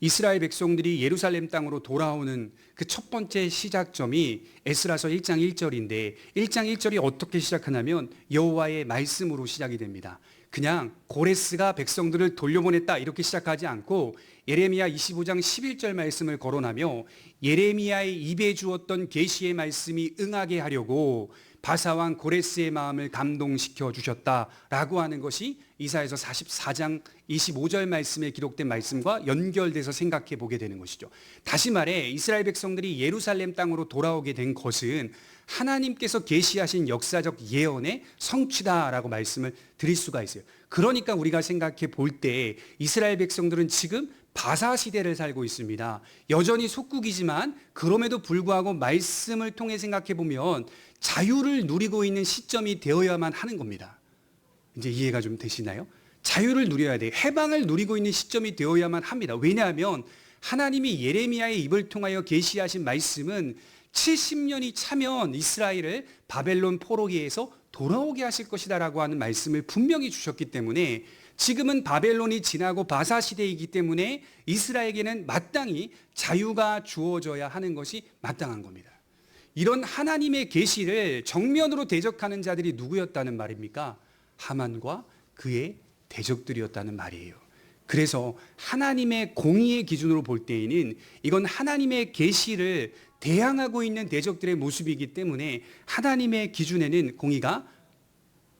이스라엘 백성들이 예루살렘 땅으로 돌아오는 그 첫 번째 시작점이 에스라서 1장 1절인데 1장 1절이 어떻게 시작하냐면 여호와의 말씀으로 시작이 됩니다. 그냥 고레스가 백성들을 돌려보냈다 이렇게 시작하지 않고 예레미야 25장 11절 말씀을 거론하며 예레미야의 입에 주었던 계시의 말씀이 응하게 하려고 바사왕 고레스의 마음을 감동시켜 주셨다라고 하는 것이 이사야서 44장 25절 말씀에 기록된 말씀과 연결돼서 생각해 보게 되는 것이죠. 다시 말해 이스라엘 백성들이 예루살렘 땅으로 돌아오게 된 것은 하나님께서 계시하신 역사적 예언의 성취다라고 말씀을 드릴 수가 있어요. 그러니까 우리가 생각해 볼 때 이스라엘 백성들은 지금 바사 시대를 살고 있습니다. 여전히 속국이지만 그럼에도 불구하고 말씀을 통해 생각해 보면 자유를 누리고 있는 시점이 되어야만 하는 겁니다. 이제 이해가 좀 되시나요? 자유를 누려야 돼요. 해방을 누리고 있는 시점이 되어야만 합니다. 왜냐하면 하나님이 예레미야의 입을 통하여 계시하신 말씀은 70년이 차면 이스라엘을 바벨론 포로기에서 돌아오게 하실 것이다라고 하는 말씀을 분명히 주셨기 때문에 지금은 바벨론이 지나고 바사 시대이기 때문에 이스라엘에게는 마땅히 자유가 주어져야 하는 것이 마땅한 겁니다. 이런 하나님의 계시를 정면으로 대적하는 자들이 누구였다는 말입니까? 하만과 그의 대적들이었다는 말이에요. 그래서 하나님의 공의의 기준으로 볼 때에는 이건 하나님의 계시를 대항하고 있는 대적들의 모습이기 때문에 하나님의 기준에는 공의가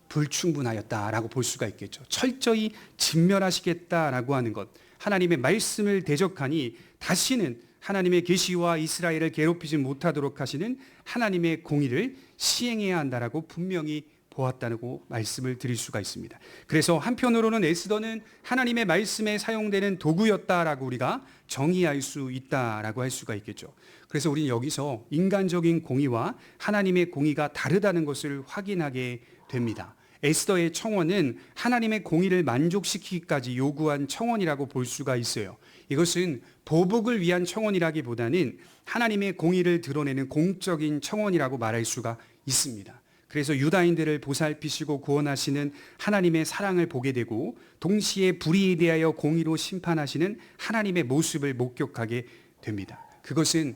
불충분하였다라고 볼 수가 있겠죠. 철저히 진멸하시겠다라고 하는 것, 하나님의 말씀을 대적하니 다시는 하나님의 계시와 이스라엘을 괴롭히지 못하도록 하시는 하나님의 공의를 시행해야 한다라고 분명히 보았다고 말씀을 드릴 수가 있습니다. 그래서 한편으로는 에스더는 하나님의 말씀에 사용되는 도구였다라고 우리가 정의할 수 있다라고 할 수가 있겠죠. 그래서 우리는 여기서 인간적인 공의와 하나님의 공의가 다르다는 것을 확인하게 됩니다. 에스더의 청원은 하나님의 공의를 만족시키기까지 요구한 청원이라고 볼 수가 있어요. 이것은 보복을 위한 청원이라기보다는 하나님의 공의를 드러내는 공적인 청원이라고 말할 수가 있습니다. 그래서 유다인들을 보살피시고 구원하시는 하나님의 사랑을 보게 되고 동시에 불의에 대하여 공의로 심판하시는 하나님의 모습을 목격하게 됩니다. 그것은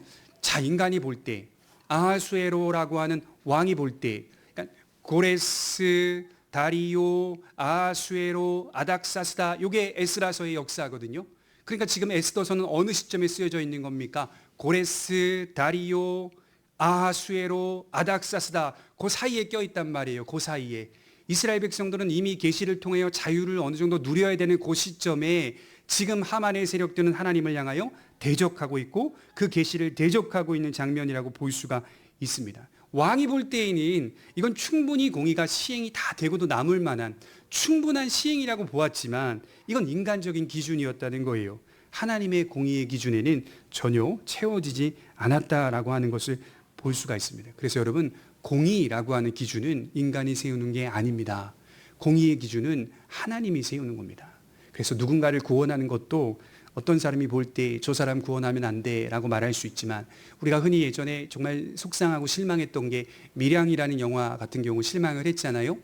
인간이 볼 때 아하수에로라고 하는 왕이 볼 때 그러니까 고레스, 다리오, 아하수에로, 아닥사스다 이게 에스라서의 역사거든요. 그러니까 지금 에스더서는 어느 시점에 쓰여져 있는 겁니까? 고레스, 다리오, 아하수에로, 아닥사스다 그 사이에 껴있단 말이에요. 그 사이에 이스라엘 백성들은 이미 계시를 통하여 자유를 어느 정도 누려야 되는 그 시점에 지금 하만의 세력들은 하나님을 향하여 대적하고 있고 그 계시를 대적하고 있는 장면이라고 볼 수가 있습니다. 왕이 볼 때에는 이건 충분히 공의가 시행이 다 되고도 남을 만한 충분한 시행이라고 보았지만 이건 인간적인 기준이었다는 거예요. 하나님의 공의의 기준에는 전혀 채워지지 않았다라고 하는 것을 볼 수가 있습니다. 그래서 여러분, 공의라고 하는 기준은 인간이 세우는 게 아닙니다. 공의의 기준은 하나님이 세우는 겁니다. 그래서 누군가를 구원하는 것도 어떤 사람이 볼 때 저 사람 구원하면 안 돼라고 말할 수 있지만, 우리가 흔히 예전에 정말 속상하고 실망했던 게 밀양이라는 영화 같은 경우 실망을 했잖아요.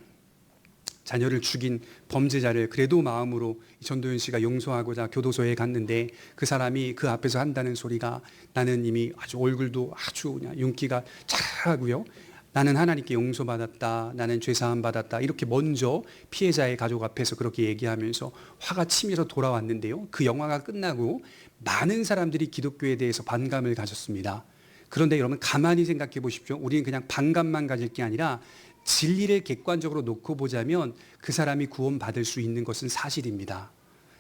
자녀를 죽인 범죄자를 그래도 마음으로 전도연 씨가 용서하고자 교도소에 갔는데 그 사람이 그 앞에서 한다는 소리가, 나는 이미 아주 얼굴도 아주 그냥 윤기가 잘하고요, 나는 하나님께 용서받았다, 나는 죄사함 받았다, 이렇게 먼저 피해자의 가족 앞에서 그렇게 얘기하면서 화가 치밀어 돌아왔는데요, 그 영화가 끝나고 많은 사람들이 기독교에 대해서 반감을 가졌습니다. 그런데 여러분, 가만히 생각해 보십시오. 우리는 그냥 반감만 가질 게 아니라 진리를 객관적으로 놓고 보자면 그 사람이 구원받을 수 있는 것은 사실입니다.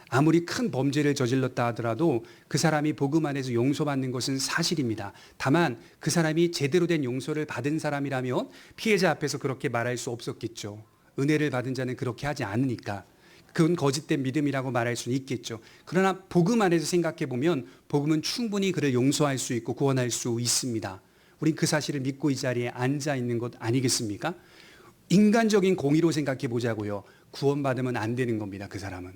아무리 큰 범죄를 저질렀다 하더라도 그 사람이 복음 안에서 용서받는 것은 사실입니다. 다만 그 사람이 제대로 된 용서를 받은 사람이라면 피해자 앞에서 그렇게 말할 수 없었겠죠. 은혜를 받은 자는 그렇게 하지 않으니까. 그건 거짓된 믿음이라고 말할 수는 있겠죠. 그러나 복음 안에서 생각해 보면 복음은 충분히 그를 용서할 수 있고 구원할 수 있습니다. 우린 그 사실을 믿고 이 자리에 앉아 있는 것 아니겠습니까? 인간적인 공의로 생각해 보자고요. 구원받으면 안 되는 겁니다. 그 사람은.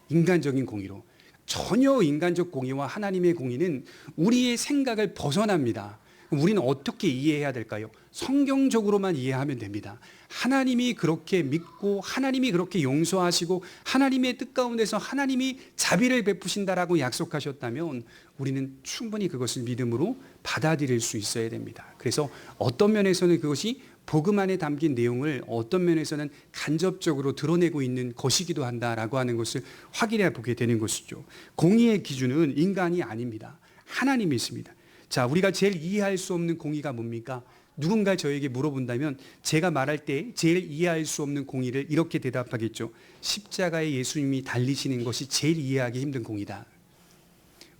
인간적인 공의로. 전혀 인간적 공의와 하나님의 공의는 우리의 생각을 벗어납니다. 우리는 어떻게 이해해야 될까요? 성경적으로만 이해하면 됩니다. 하나님이 그렇게 믿고 하나님이 그렇게 용서하시고 하나님의 뜻 가운데서 하나님이 자비를 베푸신다라고 약속하셨다면 우리는 충분히 그것을 믿음으로 받아들일 수 있어야 됩니다. 그래서 어떤 면에서는 그것이 복음 안에 담긴 내용을 어떤 면에서는 간접적으로 드러내고 있는 것이기도 한다라고 하는 것을 확인해 보게 되는 것이죠. 공의의 기준은 인간이 아닙니다. 하나님이 있습니다. 자, 우리가 제일 이해할 수 없는 공의가 뭡니까? 누군가 저에게 물어본다면 제가 말할 때 제일 이해할 수 없는 공의를 이렇게 대답하겠죠. 십자가에 예수님이 달리시는 것이 제일 이해하기 힘든 공의다.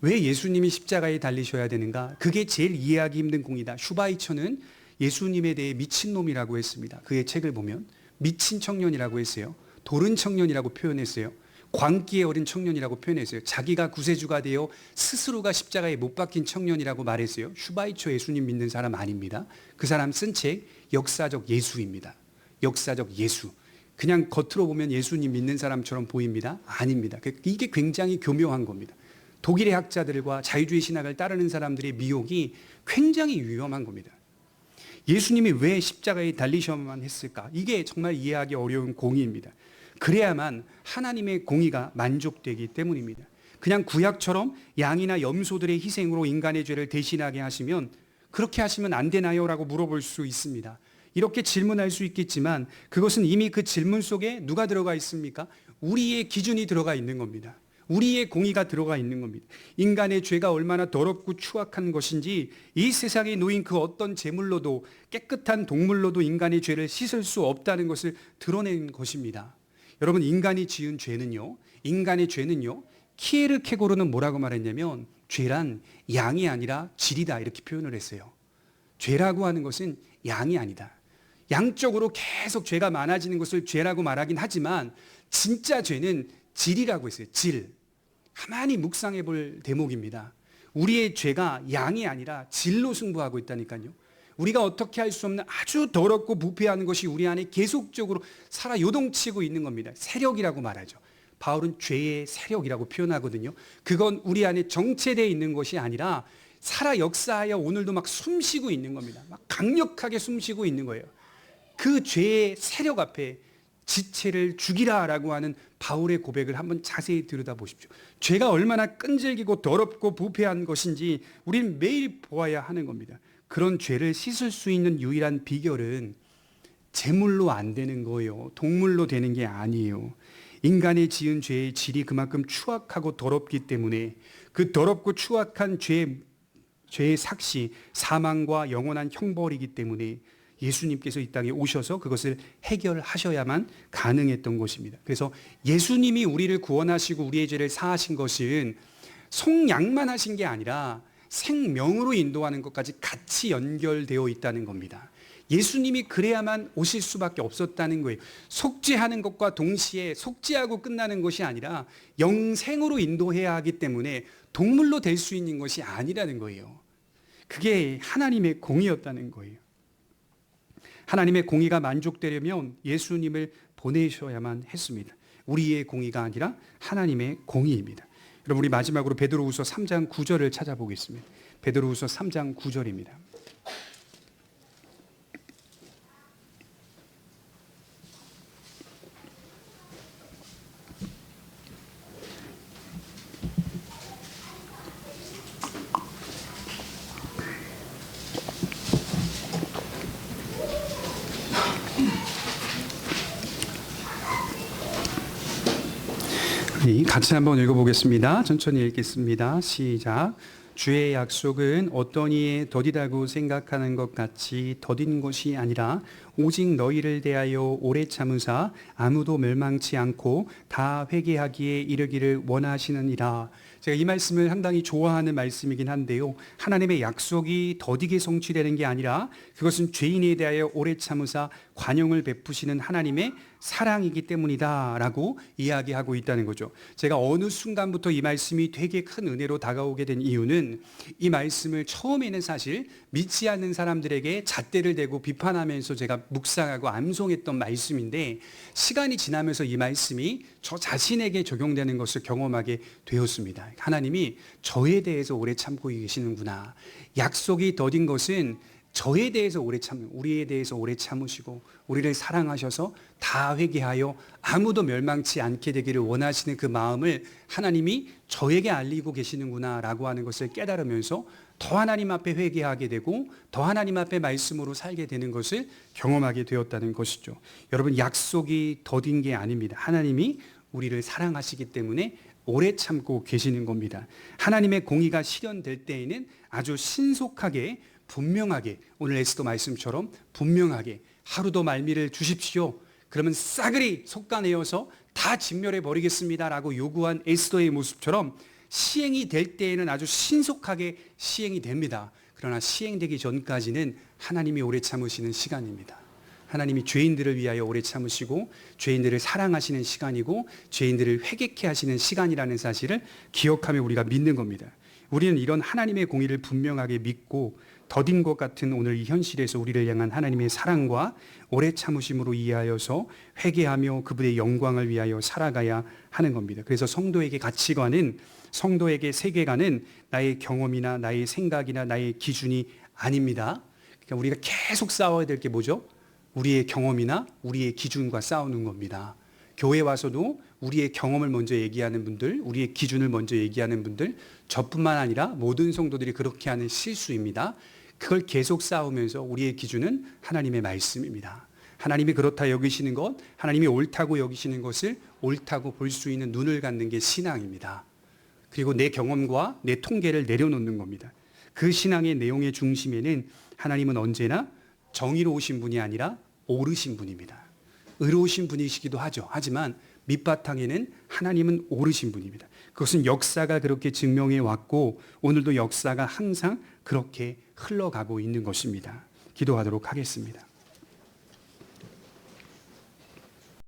왜 예수님이 십자가에 달리셔야 되는가? 그게 제일 이해하기 힘든 공의다. 슈바이처는 예수님에 대해 미친놈이라고 했습니다. 그의 책을 보면 미친 청년이라고 했어요. 도른 청년이라고 표현했어요. 광기에 어린 청년이라고 표현했어요. 자기가 구세주가 되어 스스로가 십자가에 못 박힌 청년이라고 말했어요. 슈바이처 예수님 믿는 사람 아닙니다. 그 사람 쓴 책 역사적 예수입니다. 역사적 예수. 그냥 겉으로 보면 예수님 믿는 사람처럼 보입니다. 아닙니다. 이게 굉장히 교묘한 겁니다. 독일의 학자들과 자유주의 신학을 따르는 사람들의 미혹이 굉장히 위험한 겁니다. 예수님이 왜 십자가에 달리셔야만 했을까? 이게 정말 이해하기 어려운 공의입니다. 그래야만 하나님의 공의가 만족되기 때문입니다. 그냥 구약처럼 양이나 염소들의 희생으로 인간의 죄를 대신하게 하시면 그렇게 하시면 안 되나요? 라고 물어볼 수 있습니다. 이렇게 질문할 수 있겠지만 그것은 이미 그 질문 속에 누가 들어가 있습니까? 우리의 기준이 들어가 있는 겁니다. 우리의 공의가 들어가 있는 겁니다. 인간의 죄가 얼마나 더럽고 추악한 것인지 이 세상에 놓인 그 어떤 제물로도 깨끗한 동물로도 인간의 죄를 씻을 수 없다는 것을 드러낸 것입니다. 여러분, 인간이 지은 죄는요, 인간의 죄는요, 키에르케고르는 뭐라고 말했냐면 죄란 양이 아니라 질이다 이렇게 표현을 했어요. 죄라고 하는 것은 양이 아니다. 양적으로 계속 죄가 많아지는 것을 죄라고 말하긴 하지만 진짜 죄는 질이라고 했어요. 질. 가만히 묵상해 볼 대목입니다. 우리의 죄가 양이 아니라 질로 승부하고 있다니까요. 우리가 어떻게 할 수 없는 아주 더럽고 부패한 것이 우리 안에 계속적으로 살아 요동치고 있는 겁니다. 세력이라고 말하죠. 바울은 죄의 세력이라고 표현하거든요. 그건 우리 안에 정체되어 있는 것이 아니라 살아 역사하여 오늘도 막 숨쉬고 있는 겁니다. 막 강력하게 숨쉬고 있는 거예요. 그 죄의 세력 앞에 지체를 죽이라라고 하는 바울의 고백을 한번 자세히 들여다보십시오. 죄가 얼마나 끈질기고 더럽고 부패한 것인지 우리는 매일 보아야 하는 겁니다. 그런 죄를 씻을 수 있는 유일한 비결은 제물로 안 되는 거예요. 동물로 되는 게 아니에요. 인간의 지은 죄의 질이 그만큼 추악하고 더럽기 때문에 그 더럽고 추악한 죄의 삭시, 사망과 영원한 형벌이기 때문에 예수님께서 이 땅에 오셔서 그것을 해결하셔야만 가능했던 것입니다. 그래서 예수님이 우리를 구원하시고 우리의 죄를 사하신 것은 속량만 하신 게 아니라 생명으로 인도하는 것까지 같이 연결되어 있다는 겁니다. 예수님이 그래야만 오실 수밖에 없었다는 거예요. 속죄하는 것과 동시에 속죄하고 끝나는 것이 아니라 영생으로 인도해야 하기 때문에 동물로 될 수 있는 것이 아니라는 거예요. 그게 하나님의 공의였다는 거예요. 하나님의 공의가 만족되려면 예수님을 보내셔야만 했습니다. 우리의 공의가 아니라 하나님의 공의입니다. 여러분, 우리 마지막으로 베드로후서 3장 9절을 찾아보겠습니다. 베드로후서 3장 9절입니다. 같이 한번 읽어보겠습니다. 천천히 읽겠습니다. 시작. 주의 약속은 어떤 이에 더디다고 생각하는 것 같이 더딘 것이 아니라 오직 너희를 대하여 오래 참으사 아무도 멸망치 않고 다 회개하기에 이르기를 원하시느니라. 제가 이 말씀을 상당히 좋아하는 말씀이긴 한데요. 하나님의 약속이 더디게 성취되는 게 아니라 그것은 죄인에 대하여 오래 참으사 관용을 베푸시는 하나님의 사랑이기 때문이다 라고 이야기하고 있다는 거죠. 제가 어느 순간부터 이 말씀이 되게 큰 은혜로 다가오게 된 이유는 이 말씀을 처음에는 사실 믿지 않는 사람들에게 잣대를 대고 비판하면서 제가 묵상하고 암송했던 말씀인데, 시간이 지나면서 이 말씀이 저 자신에게 적용되는 것을 경험하게 되었습니다. 하나님이 저에 대해서 오래 참고 계시는구나. 약속이 더딘 것은 저에 대해서 오래 참는, 우리에 대해서 오래 참으시고 우리를 사랑하셔서 다 회개하여 아무도 멸망치 않게 되기를 원하시는 그 마음을 하나님이 저에게 알리고 계시는구나 라고 하는 것을 깨달으면서 더 하나님 앞에 회개하게 되고 더 하나님 앞에 말씀으로 살게 되는 것을 경험하게 되었다는 것이죠. 여러분, 약속이 더딘 게 아닙니다. 하나님이 우리를 사랑하시기 때문에 오래 참고 계시는 겁니다. 하나님의 공의가 실현될 때에는 아주 신속하게, 분명하게, 오늘 에스더 말씀처럼 분명하게 하루도 말미를 주십시오. 그러면 싸그리 속가내어서 다 진멸해 버리겠습니다 라고 요구한 에스더의 모습처럼 시행이 될 때에는 아주 신속하게 시행이 됩니다. 그러나 시행되기 전까지는 하나님이 오래 참으시는 시간입니다. 하나님이 죄인들을 위하여 오래 참으시고 죄인들을 사랑하시는 시간이고 죄인들을 회개케 하시는 시간이라는 사실을 기억하며 우리가 믿는 겁니다. 우리는 이런 하나님의 공의를 분명하게 믿고 더딘 것 같은 오늘 이 현실에서 우리를 향한 하나님의 사랑과 오래 참으심으로 이해하여서 회개하며 그분의 영광을 위하여 살아가야 하는 겁니다. 그래서 성도에게 가치관은, 성도에게 세계관은 나의 경험이나 나의 생각이나 나의 기준이 아닙니다. 그러니까 우리가 계속 싸워야 될 게 뭐죠? 우리의 경험이나 우리의 기준과 싸우는 겁니다. 교회 와서도 우리의 경험을 먼저 얘기하는 분들, 우리의 기준을 먼저 얘기하는 분들, 저뿐만 아니라 모든 성도들이 그렇게 하는 실수입니다. 그걸 계속 싸우면서 우리의 기준은 하나님의 말씀입니다. 하나님이 그렇다 여기시는 것, 하나님이 옳다고 여기시는 것을 옳다고 볼 수 있는 눈을 갖는 게 신앙입니다. 그리고 내 경험과 내 통계를 내려놓는 겁니다. 그 신앙의 내용의 중심에는 하나님은 언제나 정의로우신 분이 아니라 옳으신 분입니다. 의로우신 분이시기도 하죠. 하지만 밑바탕에는 하나님은 옳으신 분입니다. 그것은 역사가 그렇게 증명해 왔고 오늘도 역사가 항상 그렇게 흘러가고 있는 것입니다. 기도하도록 하겠습니다.